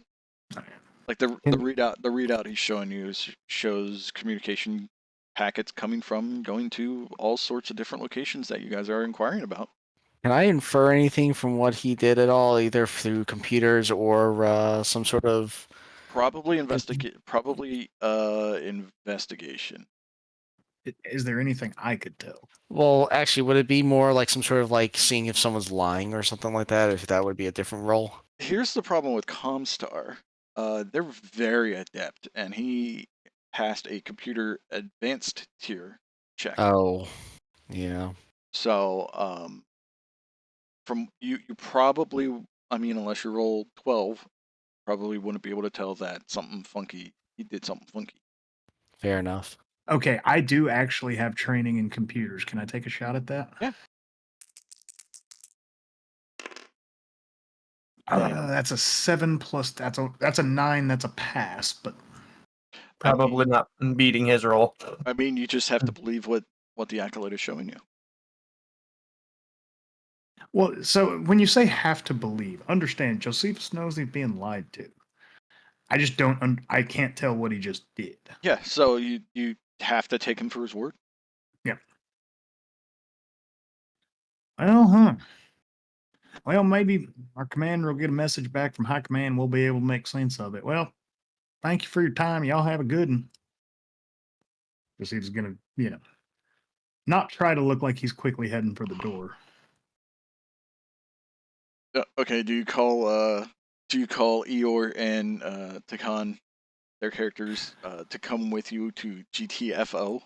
like the readout he's showing you shows communication packets coming from going to all sorts of different locations that you guys are inquiring about. Can I infer anything from what he did at all, either through computers or some sort of... Probably investigation. Is there anything I could tell? Well, actually, would it be more like some sort of like seeing if someone's lying or something like that, if that would be a different role? Here's the problem with Comstar. They're very adept, and he passed a computer advanced tier check. Oh, yeah. So, from you probably, unless you roll 12, probably wouldn't be able to tell that he did something funky. Fair enough. Okay, I do actually have training in computers. Can I take a shot at that? Yeah. That's a 7 plus. That's a 9. That's a pass, but probably not beating his roll. You just have to believe what the acolyte is showing you. Well, so when you say have to believe, understand Josephus knows he's being lied to. I just don't. I can't tell what he just did. Yeah, so you have to take him for his word. Yeah. Well, Well, maybe our commander will get a message back from high command. We'll be able to make sense of it. Well, thank you for your time. Y'all have a good one. Because he's gonna, not try to look like he's quickly heading for the door. Okay. Do you call Eeyore and Takan, their characters, to come with you to GTFO?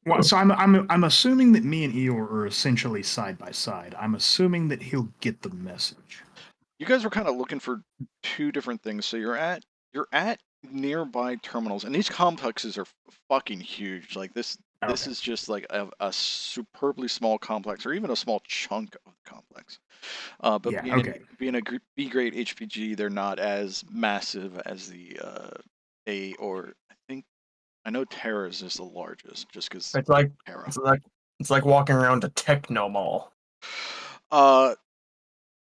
Well, so I'm assuming that me and Eeyore are essentially side by side. I'm assuming that he'll get the message. you guys were kind of looking for two different things. So you're at nearby terminals, and these complexes are fucking huge. Like this is just like a superbly small complex, or even a small chunk of the complex. But being a B grade HPG, they're not as massive as the A, or I know Terra's is the largest, just because it's like walking around a techno mall.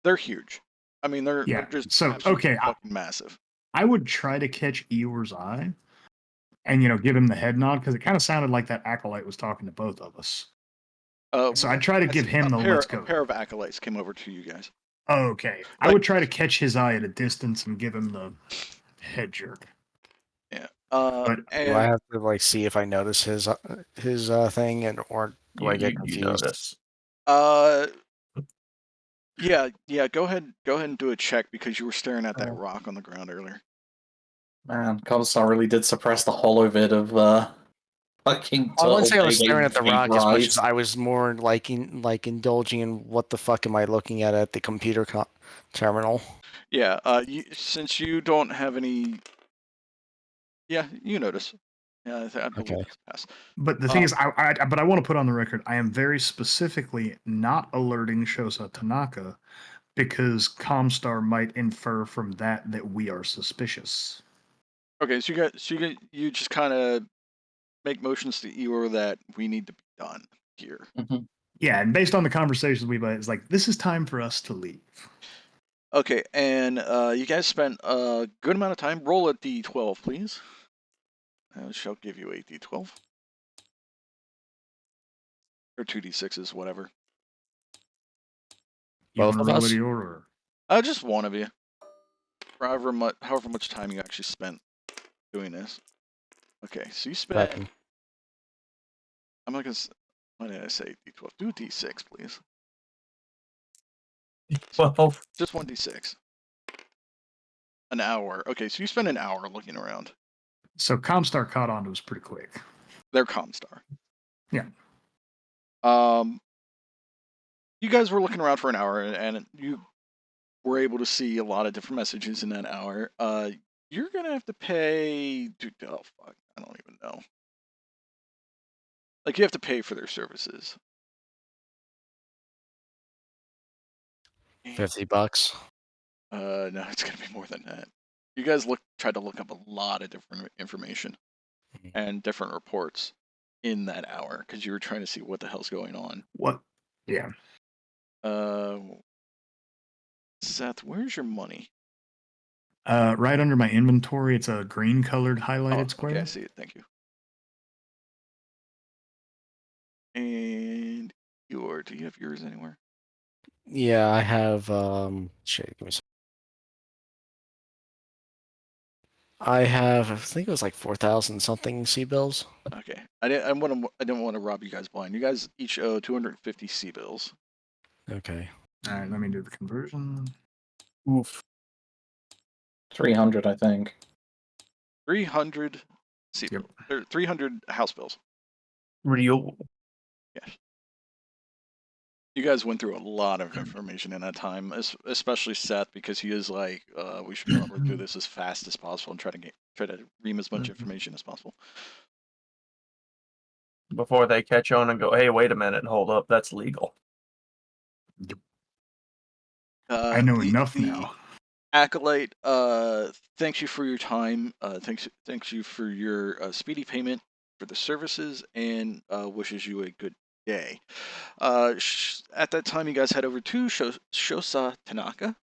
They're huge. I mean, they're just fucking massive. I would try to catch Eeyore's eye, and give him the head nod, because it kind of sounded like that acolyte was talking to both of us. So I'd try to give him the let's go. A pair of acolytes came over to you guys. Okay, I would try to catch his eye at a distance and give him the head jerk. Yeah. Do I have to see if I notice his thing, or do I get confused? Yeah. Go ahead and do a check, because you were staring at that rock on the ground earlier. Man, Comstar really did suppress the hollow bit of fucking. I wouldn't say I was staring at the rock as much as I was more indulging in what the fuck am I looking at the computer terminal. Yeah. Since you don't have any. Yeah, you notice. Yeah, I believe that's pass. But the thing is, I want to put on the record, I am very specifically not alerting Shosa Tanaka, because Comstar might infer from that we are suspicious. Okay, so you just kind of make motions to Eeyore that we need to be done here. Mm-hmm. Yeah, and based on the conversations we've had, it's like, this is time for us to leave. Okay, and you guys spent a good amount of time. Roll a d12, please. I shall give you a d12. Or 2d6s, whatever. Both of us? Or... just one of you. For however much time you actually spent doing this. Okay, so you spent... I'm not going to... Why did I say d12? Do a d6, please. 12. Just 1d6. An hour. Okay, so you spend an hour looking around. So Comstar caught on to us pretty quick. They're Comstar. Yeah. You guys were looking around for an hour, and you were able to see a lot of different messages in that hour. You're gonna have to pay. Oh fuck! I don't even know. You have to pay for their services. $50. No, it's gonna be more than that. You guys tried to look up a lot of different information and different reports in that hour, because you were trying to see what the hell's going on. What? Yeah. Seth, where's your money? Right under my inventory, it's a green colored highlighted square. Okay, I see it. Thank you. And do you have yours anywhere? Yeah, I have. Shit, give me some. I have. I think it was 4,000 something C-bills. Okay, I didn't want to rob you guys blind. You guys each owe 250 C-bills. Okay. All right, let me do the conversion. Oof. 300, I think. 300 C-bills. Yep. 300 house bills. Real. Yes. You guys went through a lot of information in that time, especially Seth, because he is like, we should probably do this as fast as possible and try to ream as much information as possible. Before they catch on and go, hey, wait a minute, hold up, that's legal. I know enough now. Acolyte, thanks you for your time. Thanks you for your speedy payment for the services, and wishes you a good day. At that time, you guys head over to Shosa Tanaka.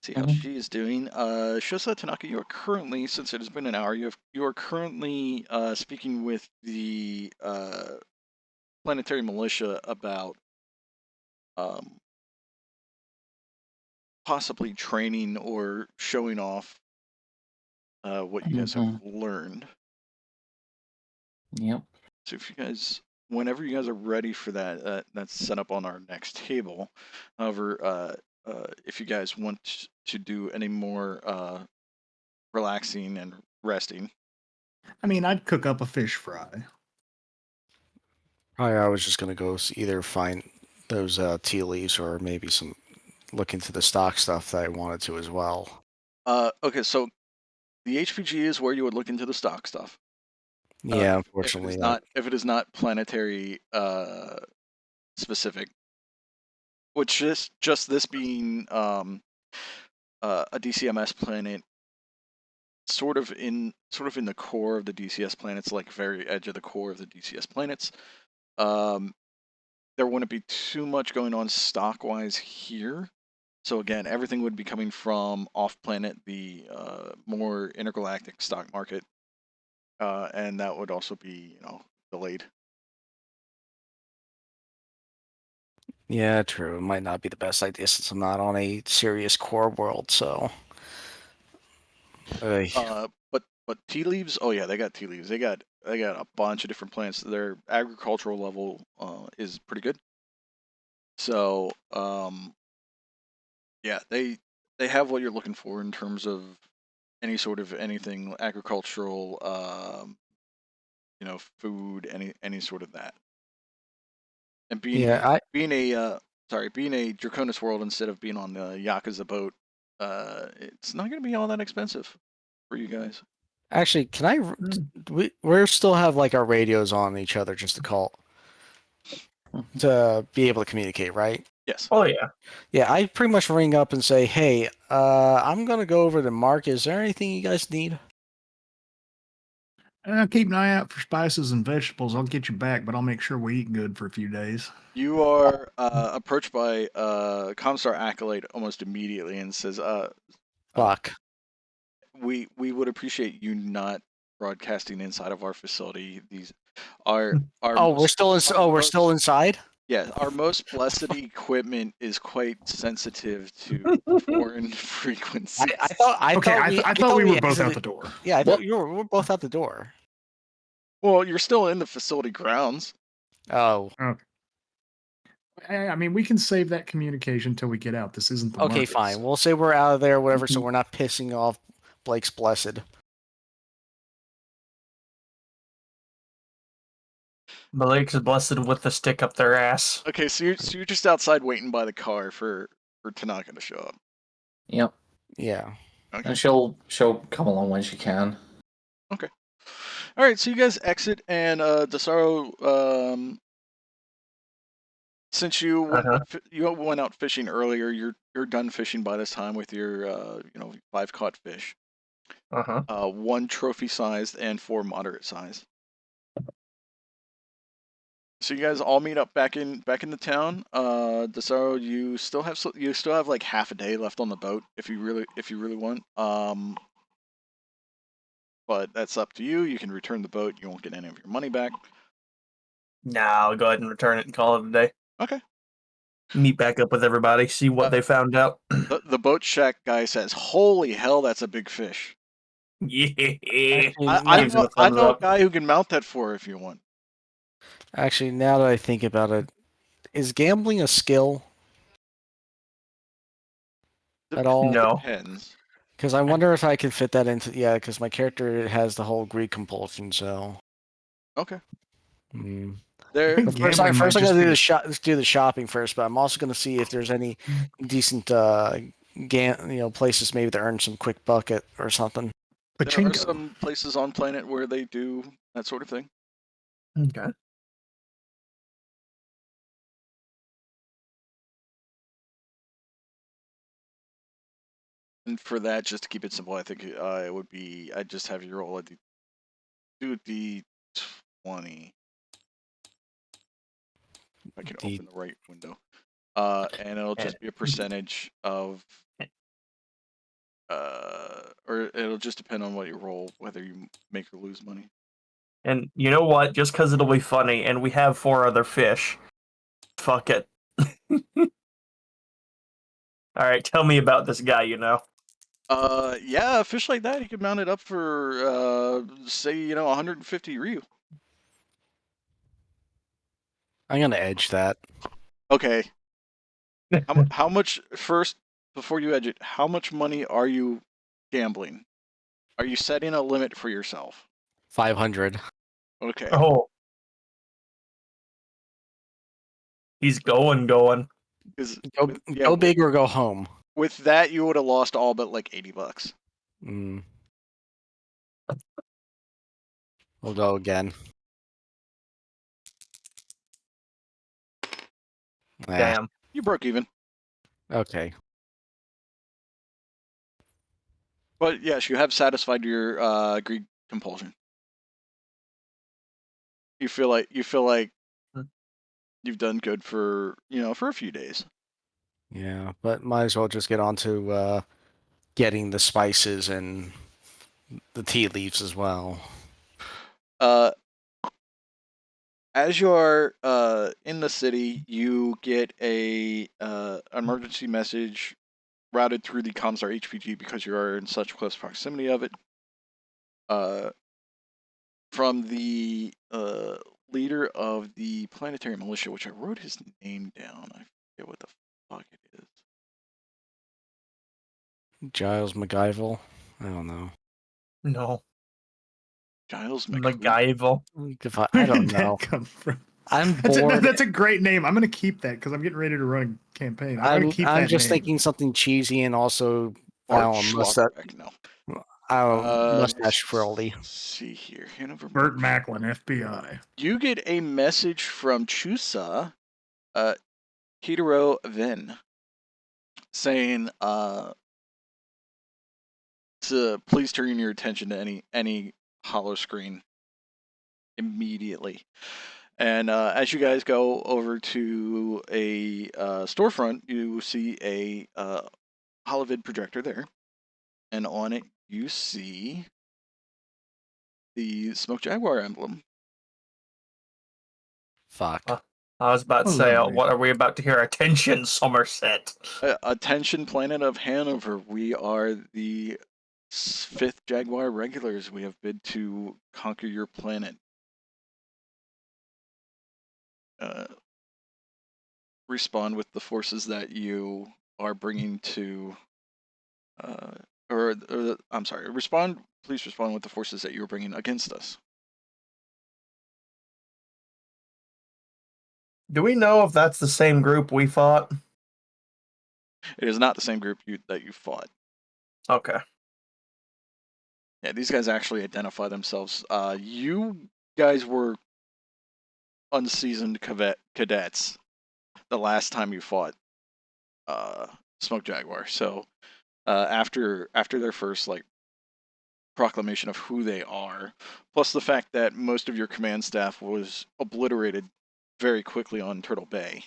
See how she is doing. Shosa Tanaka, you are currently, since it has been an hour, you are currently speaking with the Planetary Militia about possibly training or showing off what you guys have learned. Yep. So if you guys, whenever you guys are ready for that, that's set up on our next table. However, if you guys want to do any more relaxing and resting, I mean, I'd cook up a fish fry. I was just gonna go either find those tea leaves or maybe some look into the stock stuff that I wanted to as well. Okay, so the HPG is where you would look into the stock stuff. Yeah, If unfortunately. if it is not planetary specific, which is just this being a DCMS planet, sort of in the core of the DCS planets, like very edge of the core of the DCS planets. There wouldn't be too much going on stock wise here. So again, everything would be coming from off planet, the more intergalactic stock market, and that would also be delayed. Yeah, true. It might not be the best idea since I'm not on a serious core world. So, but tea leaves. Oh yeah, they got tea leaves. They got a bunch of different plants. Their agricultural level is pretty good. So yeah, they have what you're looking for in terms of any sort of anything agricultural, food, any sort of that. And being a Draconis world instead of being on the Yakuza boat, it's not going to be all that expensive for you guys. Actually, can I? We still have like our radios on each other just to call to be able to communicate, right? Yes. Oh yeah. Yeah, I pretty much ring up and say, "Hey, I'm gonna go over to Mark. Is there anything you guys need?" Keep an eye out for spices and vegetables. I'll get you back, but I'll make sure we eat good for a few days. You are approached by Comstar Acolyte almost immediately and says, Fuck. We would appreciate you not broadcasting inside of our facility. These are we're still inside. Yeah, our most blessed equipment is quite sensitive to foreign frequencies. I thought we were both out the door. Yeah, I thought we're both out the door. Well, you're still in the facility grounds. Oh. Okay. I mean, we can save that communication until we get out. This isn't the Okay, markets. fine. We'll say we're out of there, whatever, so we're not pissing off Blake's blessed. Blake's blessed with the stick up their ass. Okay, so you're just outside waiting by the car for Tanaka to show up. Yep. Yeah. Okay. And she'll come along when she can. Okay. All right, so you guys exit, and Dusaro, since you went out fishing earlier, you're done fishing by this time with your 5 caught fish. 1 trophy sized and 4 moderate size. So you guys all meet up back in the town. Dusaro, you still have like half a day left on the boat if you really want. But that's up to you. You can return the boat. You won't get any of your money back. No, I'll go ahead and return it and call it a day. Okay. Meet back up with everybody, see what they found out. The boat shack guy says, "Holy hell, that's a big fish." Yeah. I know a guy who can mount that for if you want. Actually, now that I think about it, is gambling a skill at all? No. Depends. Because I wonder if I can fit that into because my character has the whole greed compulsion. So. Okay. First I gotta do the shopping first, but I'm also gonna see if there's any decent places maybe to earn some quick bucket or something. There are some places on planet where they do that sort of thing. Okay. And for that, just to keep it simple, I think it would be I'd just have you roll do D20. If I can open the right window. And it'll just be a percentage of or it'll just depend on what you roll, whether you make or lose money. And you know what? Just because it'll be funny, and we have 4 other fish. Fuck it. Alright, tell me about this guy, Yeah, a fish like that, you could mount it up for, say, 150 Ryu. I'm gonna edge that. Okay. How much, first, before you edge it, how much money are you gambling? Are you setting a limit for yourself? 500. Okay. Oh. He's going. Go big or go home. With that, you would have lost all but like $80. We'll go again. Damn. You broke even. Okay. But yes, you have satisfied your greed compulsion. You feel like you've done good for for a few days. Yeah, but might as well just get on to getting the spices and the tea leaves as well. As you're in the city, you get a emergency message routed through the Comstar HPG because you are in such close proximity of it. From the leader of the planetary militia, which I wrote his name down. I forget what the fuck it is. Giles McGivel? I don't know. No. Giles McGivel. I don't know. Come from? I'm bored. That's a great name. I'm going to keep that because I'm getting ready to run a campaign. I'm just thinking something cheesy and also mustache. No. Mustache frilly. See here, Hanover. Burt Macklin, FBI. You get a message from Chusa, Hitaro Ven, saying to please turn your attention to any hollow screen immediately. And as you guys go over to a storefront, you see a holovid projector there, and on it you see the Smoke Jaguar emblem. Fuck. I was about to say, what are we about to hear? Attention, Somerset. Attention, planet of Hanover. We are the 5th Jaguar regulars. We have bid to conquer your planet. Respond with the forces that you are bringing to, I'm sorry. Please respond with the forces that you are bringing against us. Do we know if that's the same group we fought? It is not the same group that you fought. Okay. Yeah, these guys actually identify themselves. You guys were unseasoned cadets the last time you fought Smoke Jaguar. So after their first proclamation of who they are, plus the fact that most of your command staff was obliterated very quickly on Turtle Bay,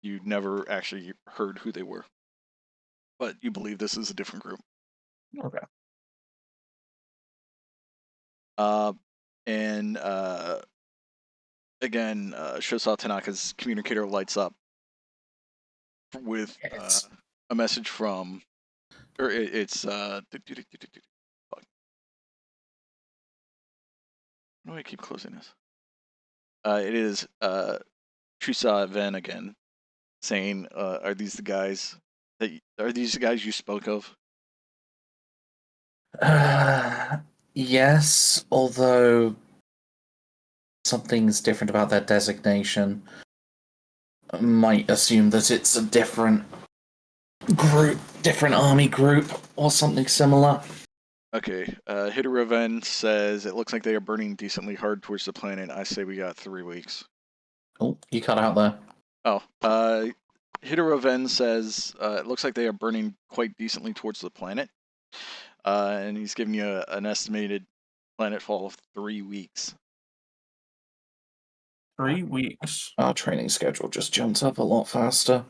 you never actually heard who they were. But you believe this is a different group. Okay. And again, Shosa Tanaka's communicator lights up with a message from, or it's fuck. Why do I keep closing this? It is Chusa Ven again, saying, "Are these the guys you spoke of?" Yes, although something's different about their designation. I might assume that it's a different group, different army group, or something similar. Okay, Hitaro Ven says it looks like they are burning decently hard towards the planet. I say we got 3 weeks. Oh, you cut out there. Oh, Hitaro Ven says it looks like they are burning quite decently towards the planet. And he's giving you an estimated planetfall of 3 weeks. 3 weeks. Our training schedule just jumps up a lot faster.